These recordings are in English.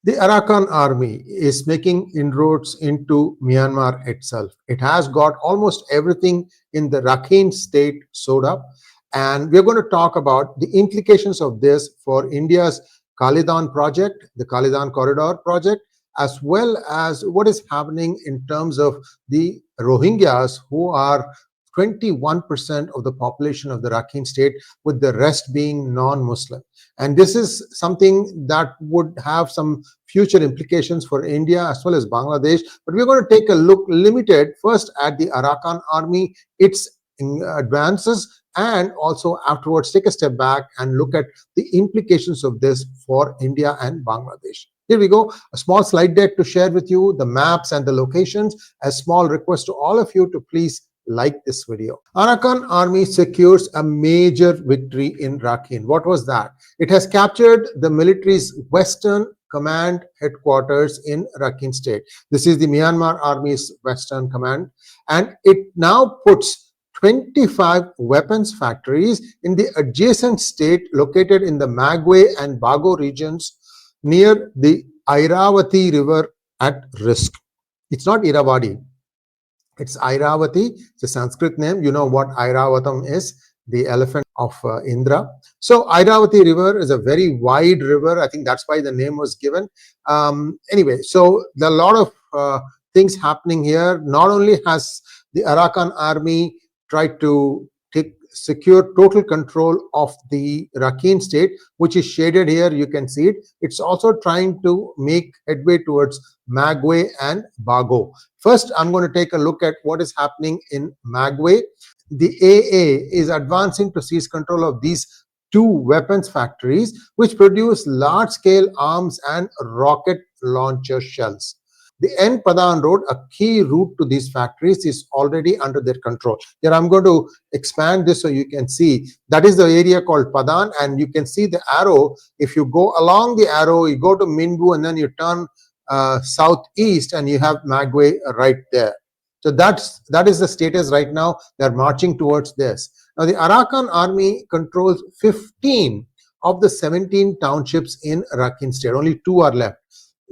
The Arakan Army is making inroads into Myanmar itself. It has got almost everything in the Rakhine state sewed up, and we're going to talk about the implications of this for India's 𝗤𝗙𝗙 project, the 𝗤𝗙𝗙 corridor project, as well as what is happening in terms of the Rohingyas, who are 21% of the population of the Rakhine state, with the rest being non-Muslim. And this is something that would have some future implications for India as well as Bangladesh. But we're going to take a look limited first at the Arakan Army, its advances, and also afterwards take a step back and look at the implications of this for India and Bangladesh. Here we go, a small slide deck to share with you, the maps and the locations. A small request to all of you to please like this video. Arakan Army secures a major victory in Rakhine. What was that? It has captured the military's Western Command headquarters in Rakhine state. This is the Myanmar Army's Western Command, and it now puts 25 weapons factories in the adjacent state located in the Magwe and Bago regions near the Irrawaddy River at risk. It's not Irrawaddy. It's 𝗬𝗓𝗏. It's a Sanskrit name. You know what 𝗬𝗏𝗏 is, the elephant of Indra. So 𝗬𝗓𝗏 river is a very wide river. I think that's why the name was given. Anyway, so there are a lot of things happening here. Not only has the Arakan Army tried to secure total control of the Rakhine state, which is shaded here, you can see it. It's also trying to make headway towards Magwe and Bago. First, I'm going to take a look at what is happening in Magwe. The AA is advancing to seize control of these two weapons factories, which produce large-scale arms and rocket launcher shells. The N-Padan road, a key route to these factories, is already under their control. Here I'm going to expand this so you can see. That is the area called Padan, and you can see the arrow. If you go along the arrow, you go to Minbu and then you turn southeast and you have Magwe right there. So that is the status right now. They're marching towards this. Now the Arakan Army controls 15 of the 17 townships in Rakhine state. Only 2 are left.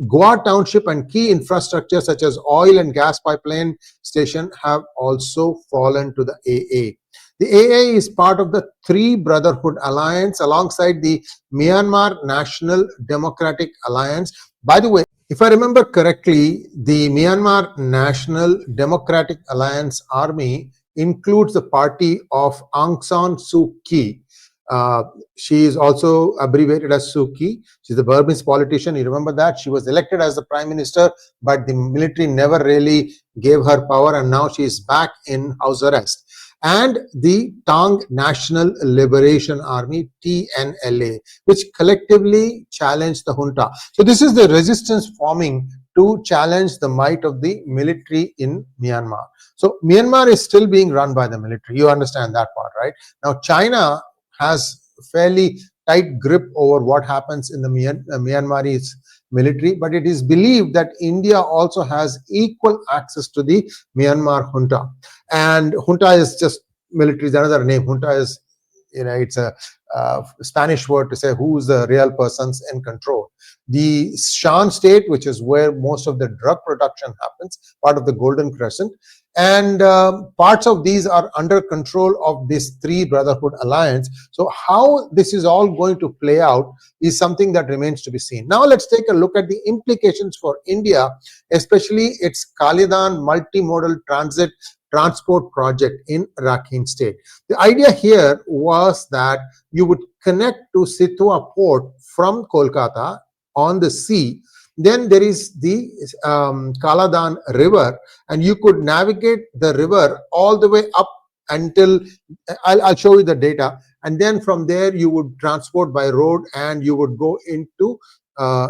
Goa township and key infrastructure such as oil and gas pipeline station have also fallen to the AA. The AA is part of the Three Brotherhood Alliance alongside the Myanmar National Democratic Alliance. By the way, if I remember correctly, the Myanmar National Democratic Alliance Army includes the party of Aung San Suu Kyi. She is also abbreviated as 𝗠𝗢𝗏. She's the Burmese politician. You remember that? She was elected as the prime minister, but the military never really gave her power, and now she is back in house arrest. And the Tang National Liberation Army, TNLA, which collectively challenged the junta. So this is the resistance forming to challenge the might of the military in Myanmar. So Myanmar is still being run by the military. You understand that part, right? Now China has fairly tight grip over what happens in the Myanmarese military, but it is believed that India also has equal access to the Myanmar junta. And junta is just military, is another name. Junta is, it's a Spanish word to say who is the real persons in control. The Shan state, which is where most of the drug production happens, part of the Golden Crescent, and parts of these are under control of this Three Brotherhood Alliance. So how this is all going to play out is something that remains to be seen. Now let's take a look at the implications for India, especially its 𝗤𝗙𝗙 multimodal transport project in Rakhine state. The idea here was that you would connect to Sitwa port from Kolkata on the sea. Then there is the 𝗤𝗙𝗙 river, and you could navigate the river all the way up until, I'll show you the data, and then from there you would transport by road and you would go into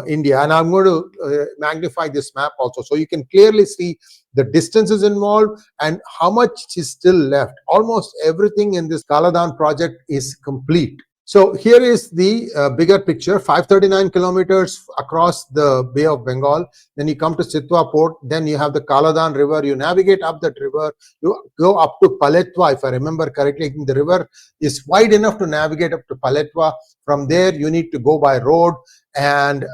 India. And I'm going to magnify this map also so you can clearly see the distances involved and how much is still left. Almost everything in this 𝗤𝗙𝗙 project is complete. So here is the bigger picture, 539 kilometers across the Bay of Bengal. Then you come to Sitwa port, then you have the 𝗤𝗙𝗙 river, you navigate up that river, you go up to 𝗪𝗏𝗏, if I remember correctly. I think the river is wide enough to navigate up to 𝗪𝗏𝗏. From there, you need to go by road, And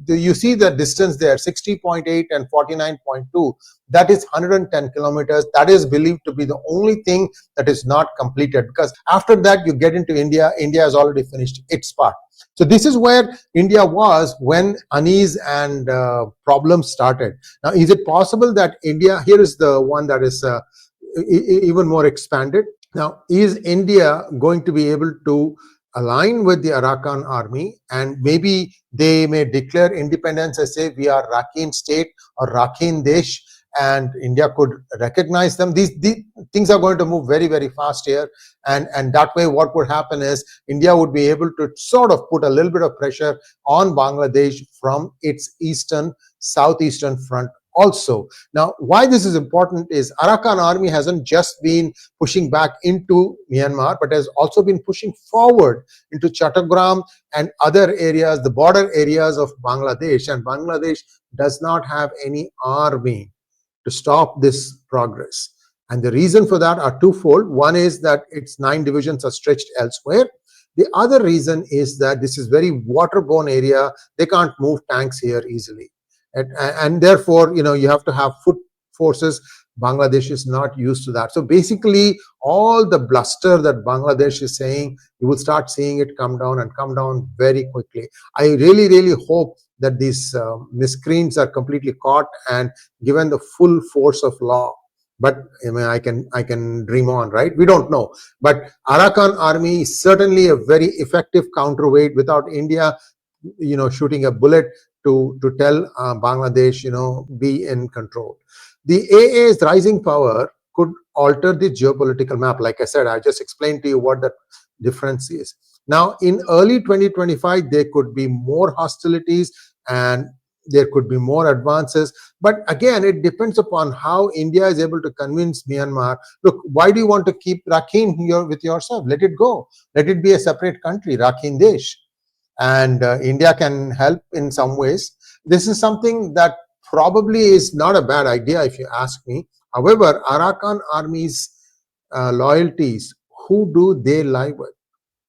you see the distance there, 60.8 and 49.2. That is 110 kilometers. That is believed to be the only thing that is not completed, because after that you get into India. India has already finished its part. So this is where India was when unease and problems started. Now, is it possible that India, here is the one that is even more expanded. Now, is India going to be able to align with the Arakan Army, and maybe they may declare independence and say we are Rakhine state or Rakhine Desh, and India could recognize them. These things are going to move very, very fast here, and that way what would happen is India would be able to sort of put a little bit of pressure on Bangladesh from its southeastern front also. Now, why this is important is Arakan Army hasn't just been pushing back into Myanmar, but has also been pushing forward into Chattogram and other areas, the border areas of Bangladesh, and Bangladesh does not have any army to stop this progress. And the reason for that are twofold. One is that its 9 divisions are stretched elsewhere. The other reason is that this is very waterborne area. They can't move tanks here easily. And therefore, you have to have foot forces. Bangladesh is not used to that. So basically, all the bluster that Bangladesh is saying, you will start seeing it come down, and come down very quickly. I really, really hope that these miscreants are completely caught and given the full force of law. But I mean, I can dream on, right? We don't know. But Arakan Army is certainly a very effective counterweight without India, shooting a bullet to tell Bangladesh, be in control. The AA's rising power could alter the geopolitical map. Like I said, I just explained to you what the difference is. Now, in early 2025, there could be more hostilities and there could be more advances. But again, it depends upon how India is able to convince Myanmar, look, why do you want to keep Rakhine here with yourself? Let it go. Let it be a separate country, Rakhine Desh. And India can help in some ways. This is something that probably is not a bad idea if you ask me. However, Arakan Army's loyalties, who do they lie with?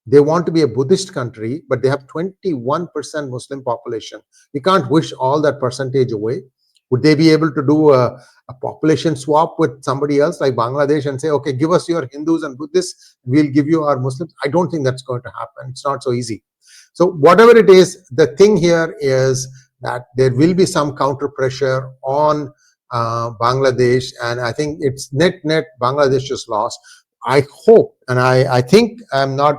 They want to be a Buddhist country, but they have 21% Muslim population. You can't wish all that percentage away. Would they be able to do a population swap with somebody else like Bangladesh and say, okay, give us your Hindus and Buddhists, we'll give you our Muslims? I don't think that's going to happen. It's not so easy. So whatever it is, the thing here is that there will be some counter pressure on Bangladesh, and I think it's net Bangladesh just lost. I hope, and I think I'm not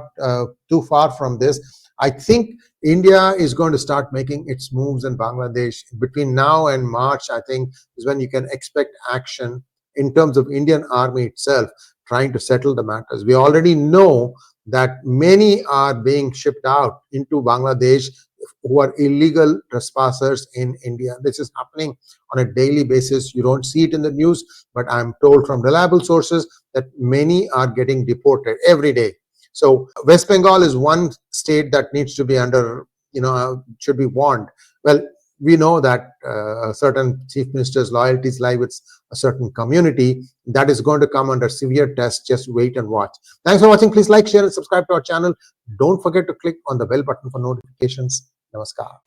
too far from this. I think India is going to start making its moves in Bangladesh between now and March. I think is when you can expect action in terms of Indian Army itself trying to settle the matters. We already know that many are being shipped out into Bangladesh who are illegal trespassers in India. This is happening on a daily basis. You don't see it in the news, but I'm told from reliable sources that many are getting deported every day. So West Bengal is one state that needs to be under, should be warned. Well, we know that a certain chief minister's loyalties lie with a certain community. That is going to come under severe test. Just wait and watch. Thanks for watching. Please like, share, and subscribe to our channel. Don't forget to click on the bell button for notifications. Namaskar.